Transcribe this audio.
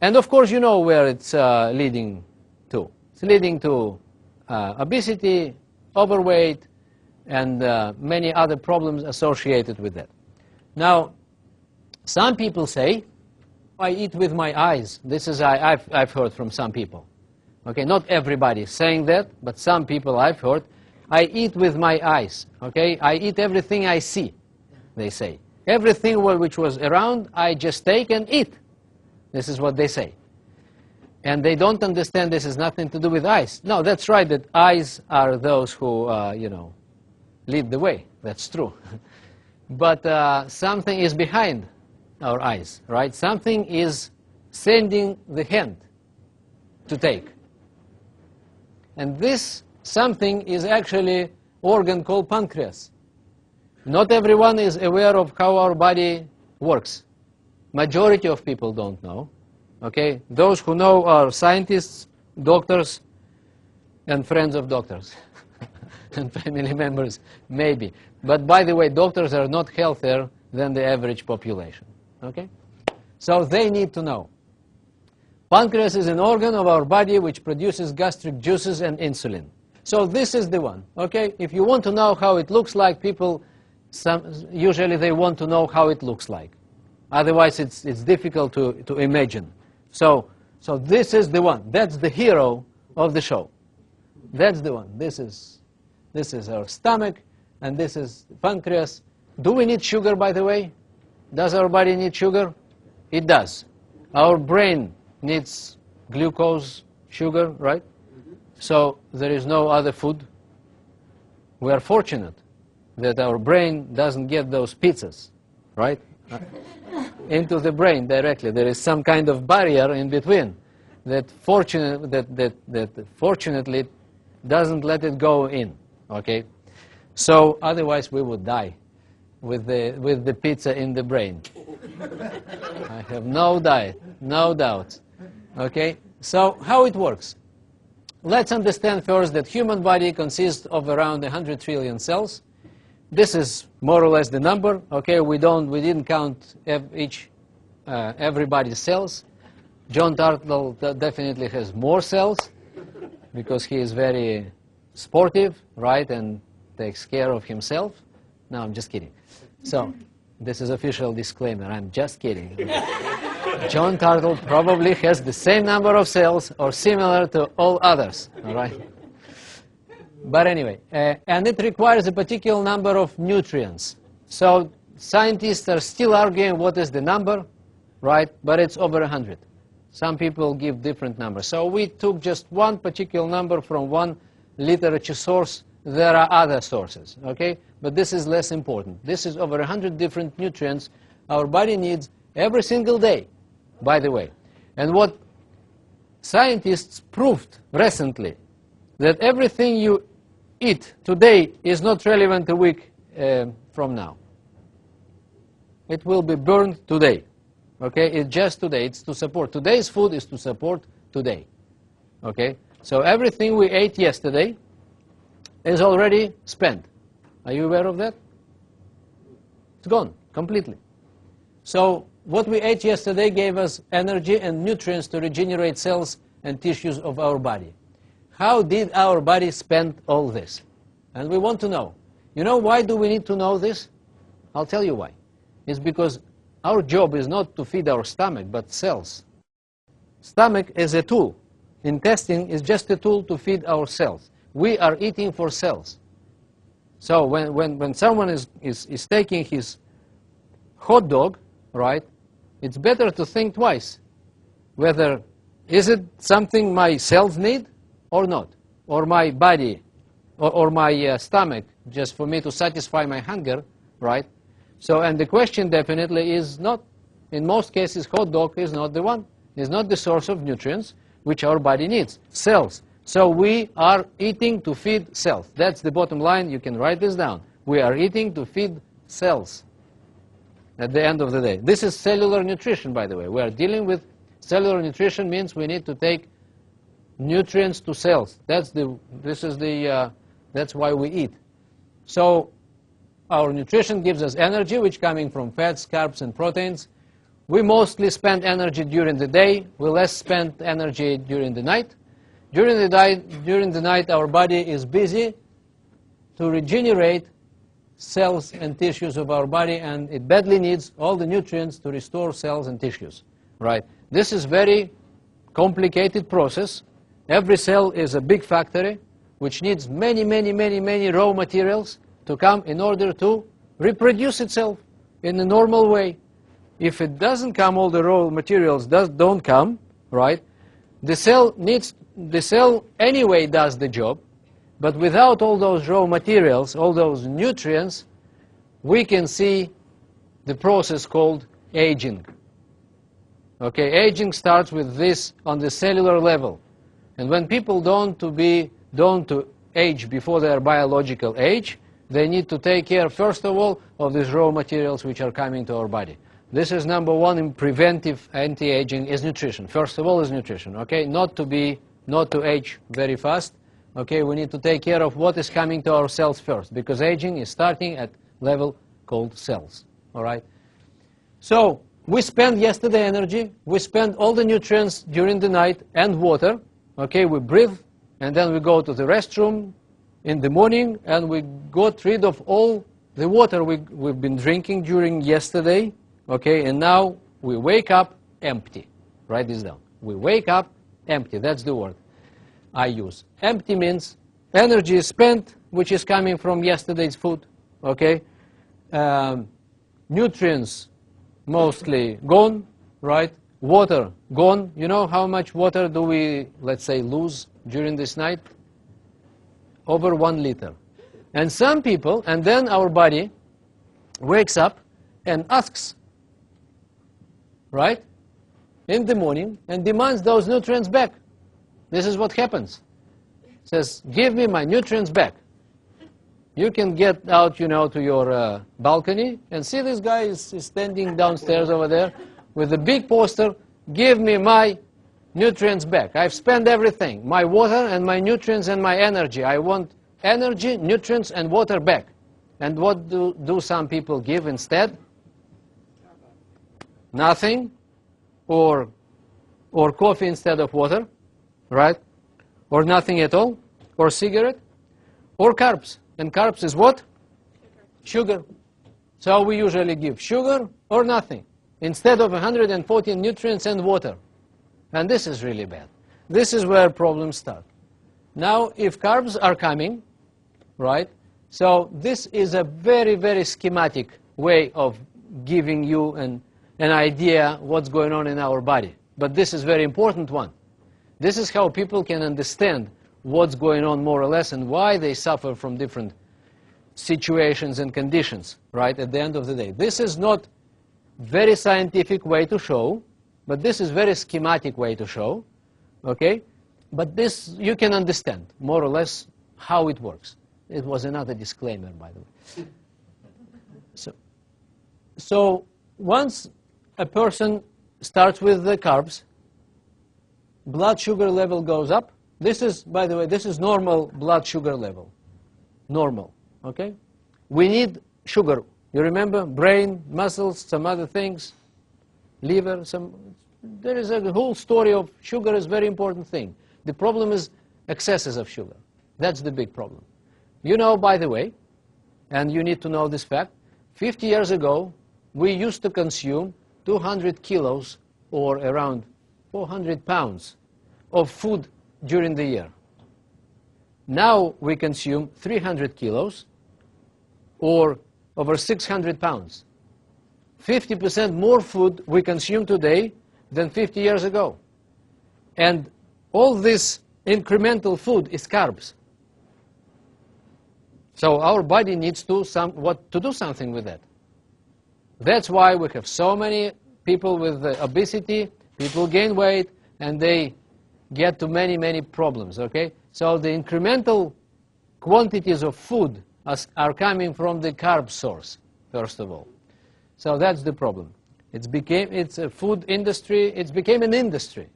And of course, you know where it's leading to. It's leading to obesity, overweight, and many other problems associated with that. Now, some people say, I eat with my eyes. This is, I've heard from some people. Okay, not everybody is saying that, but some people I've heard, I eat with my eyes. Okay, I eat everything I see, they say. Everything which was around, I just take and eat. This is what they say. And they don't understand this has nothing to do with eyes. No, that's right, that eyes are those who, you know, lead the way. That's true. But something is behind our eyes, right? Something is sending the hand to take. And this something is actually organ called pancreas. Not everyone is aware of how our body works. Majority of people don't know. Okay? Those who know are scientists, doctors, and friends of doctors. And family members, maybe. But by the way, doctors are not healthier than the average population. Okay? So they need to know. Pancreas is an organ of our body which produces gastric juices and insulin. So this is the one. Okay? If you want to know how it looks like, people, usually they want to know how it looks like. Otherwise, it's difficult to imagine. So this is the one. That's the hero of the show. That's the one. This is our stomach, and this is pancreas. Do we need sugar, by the way? Does our body need sugar? It does. Our brain needs glucose, sugar, right? So there is no other food. We are fortunate that our brain doesn't get those pizzas, right? Into the brain directly. There is some kind of barrier in between that fortunately doesn't let it go in. Okay, so otherwise we would die with the pizza in the brain. I have no doubt. Okay, so how it works? Let's understand first that human body consists of around 100 trillion cells. This is more or less the number. Okay, we didn't count everybody's cells. John Turtle definitely has more cells because he is very sportive, right, and takes care of himself. No, I'm just kidding. So, this is official disclaimer. I'm just kidding. John Turtle probably has the same number of cells or similar to all others, all right? But anyway, and it requires a particular number of nutrients. So, scientists are still arguing what is the number, right? But it's over 100. Some people give different numbers. So, we took just one particular number from one literature source. There are other sources, okay? But this is less important. This is over 100 different nutrients our body needs every single day, by the way. And what scientists proved recently, that everything you eat today is not relevant a week from now. It will be burned today, okay? It's just today. It's to support. Today's food is to support today, okay? So everything we ate yesterday is already spent. Are you aware of that? It's gone completely. So what we ate yesterday gave us energy and nutrients to regenerate cells and tissues of our body. How did our body spend all this? And we want to know. You know why do we need to know this? I'll tell you why. It's because our job is not to feed our stomach, but cells. Stomach is a tool. Intestine is just a tool to feed our cells. We are eating for cells. So when someone is taking his hot dog, right, it's better to think twice whether is it something my cells need or not, or my body, or my stomach, just for me to satisfy my hunger, right? So, and the question definitely is not, in most cases, hot dog is not the one, is not the source of nutrients which our body needs, cells. So we are eating to feed cells. That's the bottom line. You can write this down. We are eating to feed cells at the end of the day. This is cellular nutrition, by the way. We are dealing with cellular nutrition means we need to take nutrients to cells. That's why we eat. So our nutrition gives us energy, which coming from fats, carbs, and proteins. We mostly spend energy during the day. We less spend energy during the night. During the night, our body is busy to regenerate cells and tissues of our body, and it badly needs all the nutrients to restore cells and tissues. Right? This is very complicated process. Every cell is a big factory which needs many raw materials to come in order to reproduce itself in a normal way. If it doesn't come, all the raw materials don't come, right? The cell anyway does the job, but without all those raw materials, all those nutrients, we can see the process called aging. Okay, aging starts with this on the cellular level. And when people don't to age before their biological age, they need to take care, first of all, of these raw materials which are coming to our body. This is number one in preventive anti-aging, is nutrition. First of all is nutrition, okay? Not to age very fast, okay? We need to take care of what is coming to our cells first, because aging is starting at level called cells, all right? So, we spent yesterday energy, we spent all the nutrients during the night and water, okay? We breathe, and then we go to the restroom in the morning, and we got rid of all the water we've been drinking during yesterday, okay? And now we wake up empty. Write this down. We wake up empty. That's the word I use. Empty means energy is spent, which is coming from yesterday's food, okay? Nutrients mostly gone, right? Water gone. You know how much water do we, let's say, lose during this night? Over 1 liter. And some people, and then our body wakes up and asks, right, in the morning, and demands those nutrients back. This is what happens. Says, give me my nutrients back. You can get out, to your balcony and see this guy is standing downstairs over there with a big poster, give me my nutrients back. I've spent everything, my water and my nutrients and my energy. I want energy, nutrients, and water back. And what do some people give instead? Nothing, or coffee instead of water, right? Or nothing at all, or cigarette, or carbs. And carbs is what? Sugar. So we usually give sugar or nothing, instead of 114 nutrients and water. And this is really bad. This is where problems start. Now, if carbs are coming, right, so this is a very schematic way of giving you an idea what's going on in our body. But this is a very important one. This is how people can understand what's going on more or less and why they suffer from different situations and conditions, right, at the end of the day. This is not very scientific way to show, but this is very schematic way to show, okay? But this, you can understand more or less how it works. It was another disclaimer, by the way. So once a person starts with the carbs, blood sugar level goes up. This is, by the way, this is normal blood sugar level. Normal, okay? We need sugar. You remember? Brain, muscles, some other things, liver, there is a whole story of sugar is a very important thing. The problem is excesses of sugar. That's the big problem. You know, by the way, and you need to know this fact, 50 years ago, we used to consume 200 kilos, or around 400 pounds, of food during the year. Now we consume 300 kilos, or over 600 pounds. 50% more food we consume today than 50 years ago. And all this incremental food is carbs. So our body needs to do something with that. That's why we have so many people with obesity, people gain weight, and they get to many problems, okay? So the incremental quantities of food are coming from the carb source, first of all. So that's the problem. It's a food industry, it became an industry.